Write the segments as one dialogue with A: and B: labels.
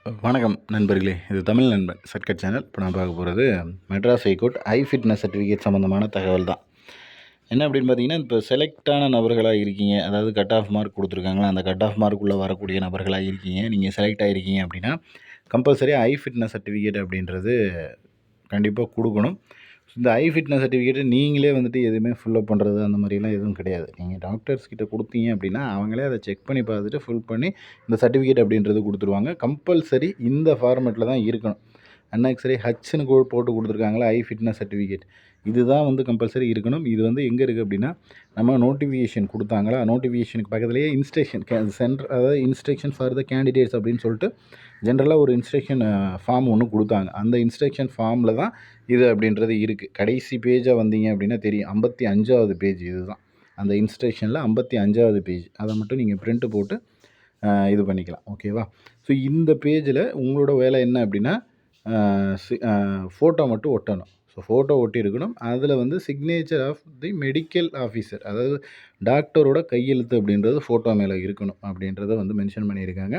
A: வணக்கம் நண்பர்களே, இது தமிழ் நண்பன் சர்க்கட் சேனல். இப்போ நான் பார்க்க போகிறது மெட்ராஸ் ஹைகோர்ட் ஃபிட்னஸ் சர்டிஃபிகேட் சம்மந்தமான தகவல் தான். என்ன அப்படின்னு பார்த்தீங்கன்னா, இப்போ செலக்டான நபர்களாக இருக்கீங்க, அதாவது கட் ஆஃப் மார்க் கொடுத்துருக்காங்களா, அந்த கட் ஆஃப் மார்க்குள்ளே வரக்கூடிய நபர்களாக இருக்கீங்க, நீங்கள் செலக்ட் ஆகிருக்கீங்க அப்படின்னா கம்பல்சரி ஃபிட்னஸ் சர்டிஃபிகேட் அப்படின்றது கண்டிப்பாக கொடுக்கணும். இந்த ஃபிட்னஸ் சர்டிஃபிகேட்டை நீங்களே வந்துட்டு எதுவுமே ஃபில்லப் பண்ணுறது அந்த மாதிரிலாம் எதுவும் கிடையாது. நீங்கள் டாக்டர்ஸ் கிட்ட கொடுத்தீங்க அப்படின்னா அவங்களே அதை செக் பண்ணி பார்த்துட்டு ஃபில் பண்ணி இந்த சர்டிஃபிகேட் அப்படின்றது கொடுத்துருவாங்க. கம்பல்சரி இந்த ஃபார்மேட்டில் தான் இருக்கணும். அன்எக்ஸ்ரே ஹச்னு போட்டு கொடுத்துருக்காங்களா ஃபிட்னஸ் சர்டிஃபிகேட், இதுதான் வந்து கம்பல்சரி இருக்கணும். இது வந்து எங்கே இருக்குது அப்படின்னா, நம்ம நோட்டிஃபிகேஷன் கொடுத்தாங்களா, நோட்டிஃபிகேஷனுக்கு பக்கத்துலேயே இன்ஸ்ட்ரக்ஷன் சென்டர், அதாவது இன்ஸ்ட்ரக்ஷன் ஃபார் த கேண்டிடேட்ஸ் அப்படின்னு சொல்லிட்டு ஜென்ரலாக ஒரு இன்ஸ்ட்ரக்ஷன் ஃபார்ம் ஒன்று கொடுத்தாங்க. அந்த இன்ஸ்ட்ரக்ஷன் ஃபார்மில் தான் இது அப்படின்றது இருக்குது. கடைசி பேஜாக வந்தீங்க அப்படின்னா தெரியும், 55வது பேஜ் இது தான். அந்த இன்ஸ்ட்ரக்ஷனில் 55வது பேஜ், அதை மட்டும் நீங்கள் பிரிண்ட்டு போட்டு இது பண்ணிக்கலாம். ஓகேவா? ஸோ இந்த பேஜில் உங்களோட வேலை என்ன அப்படின்னா, ஃபோட்டோ மட்டும் ஒட்டணும். ஸோ ஃபோட்டோ ஒட்டியிருக்கணும். அதில் வந்து signature of the medical officer, அதாவது டாக்டரோட கையெழுத்து அப்படின்றது ஃபோட்டோ மேலே இருக்கணும் அப்படின்றத வந்து மென்ஷன் பண்ணியிருக்காங்க.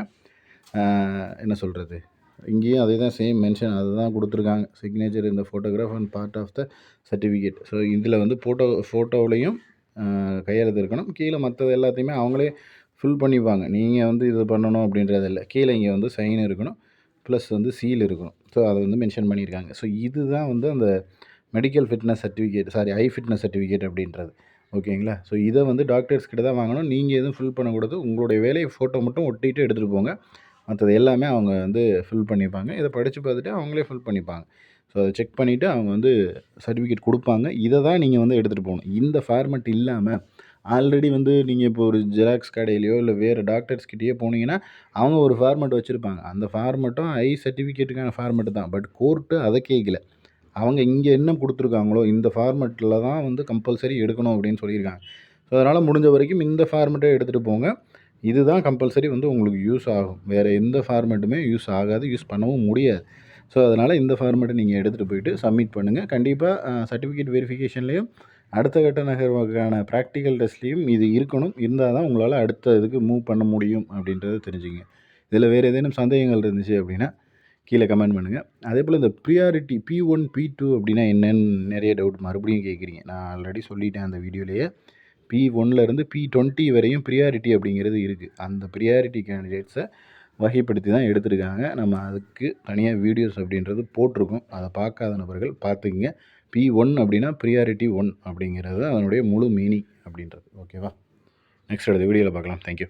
A: என்ன சொல்கிறது, இங்கேயும் அதே தான் சேம் மென்ஷன் அதுதான் கொடுத்துருக்காங்க. சிக்னேச்சர் இந்த photograph and part of the certificate. So இதில் வந்து ஃபோட்டோவிலையும் கையெழுத்து இருக்கணும். கீழே மற்றது எல்லாத்தையுமே அவங்களே ஃபில் பண்ணிப்பாங்க. நீங்கள் வந்து இது பண்ணணும் அப்படின்றது இல்லை. கீழே இங்கே வந்து சைன் இருக்கணும், ப்ளஸ் வந்து சீல் இருக்கணும். ஸோ அதை வந்து மென்ஷன் பண்ணியிருக்காங்க. ஸோ இதுதான் வந்து அந்த medical fitness certificate, fitness certificate அப்படின்றது. ஓகேங்களா? ஸோ இதை வந்து டாக்டர்ஸ் கிட்ட தான் வாங்கணும். நீங்கள் எதுவும் ஃபில் பண்ணக்கூடாது. உங்களுடைய வேலையை ஃபோட்டோ மட்டும் ஒட்டிட்டு எடுத்துகிட்டு போங்க. மற்றது எல்லாமே அவங்க வந்து ஃபில் பண்ணிப்பாங்க. இதை படித்து பார்த்துட்டு அவங்களே ஃபில் பண்ணிப்பாங்க. ஸோ அதை செக் பண்ணிவிட்டு அவங்க வந்து சர்டிஃபிகேட் கொடுப்பாங்க. இதை தான் நீங்கள் வந்து எடுத்துகிட்டு போகணும். இந்த ஃபார்மெட் இல்லாமல் ஆல்ரெடி வந்து நீங்கள் இப்போ ஒரு ஜெராக்ஸ் கடையிலையோ இல்லை வேறு டாக்டர்ஸ்கிட்டேயோ போனீங்கன்னா அவங்க ஒரு ஃபார்மெட் வச்சுருப்பாங்க. அந்த ஃபார்மெட்டும் சர்டிஃபிகேட்டுக்கான ஃபார்மெட்டு தான். பட் கோர்ட்டு அதை கேட்கல. அவங்க இங்கே என்ன கொடுத்துருக்காங்களோ இந்த ஃபார்மெட்டில் தான் வந்து கம்பல்சரி எடுக்கணும் அப்படின்னு சொல்லியிருக்காங்க. ஸோ அதனால் முடிஞ்ச வரைக்கும் இந்த ஃபார்மெட்டை எடுத்துகிட்டு போங்க. இதுதான் கம்பல்சரி வந்து உங்களுக்கு யூஸ் ஆகும். வேறு எந்த ஃபார்மெட்டுமே யூஸ் ஆகாது, யூஸ் பண்ணவும் முடியாது. ஸோ அதனால் இந்த ஃபார்மெட்டை நீங்கள் எடுத்துகிட்டு போயிட்டு சப்மிட் பண்ணுங்கள். கண்டிப்பாக சர்டிஃபிகேட் வெரிஃபிகேஷன்லேயும் அடுத்த கட்ட நகர்வுக்கான ப்ராக்டிக்கல் டெஸ்ட்லேயும் இது இருக்கணும். இருந்தால் தான் உங்களால் அடுத்த இதுக்கு மூவ் பண்ண முடியும் அப்படின்றத தெரிஞ்சுங்க. இதில் வேறு ஏதேனும் சந்தேகங்கள் இருந்துச்சு அப்படின்னா கீழே கமெண்ட் பண்ணுங்கள். அதே போல் இந்த ப்ரியாரிட்டி P1 P2 அப்படின்னா என்னென்னு நிறைய டவுட் மறுபடியும் கேட்குறீங்க. நான் ஆல்ரெடி சொல்லிட்டேன் அந்த வீடியோலேயே. P1லேருந்து P20 வரையும் ப்ரியாரிட்டி அப்படிங்கிறது இருக்குது. அந்த ப்ரியாரிட்டி கேண்டிடேட்ஸை வகைப்படுத்தி தான் எடுத்திருக்காங்க. நம்ம அதுக்கு தனியாக வீடியோஸ் அப்படின்றது போட்டிருக்கோம். அதை பார்க்காத நபர்கள் பார்த்துக்குங்க. P1 அப்படின்னா ப்ரியாரிட்டி 1 அப்படிங்கிறது அதனுடைய முழு மீனிங் அப்படின்றது. ஓகேவா? நெக்ஸ்ட் அடுத்த வீடியோவில் பார்க்கலாம். தேங்க்யூ.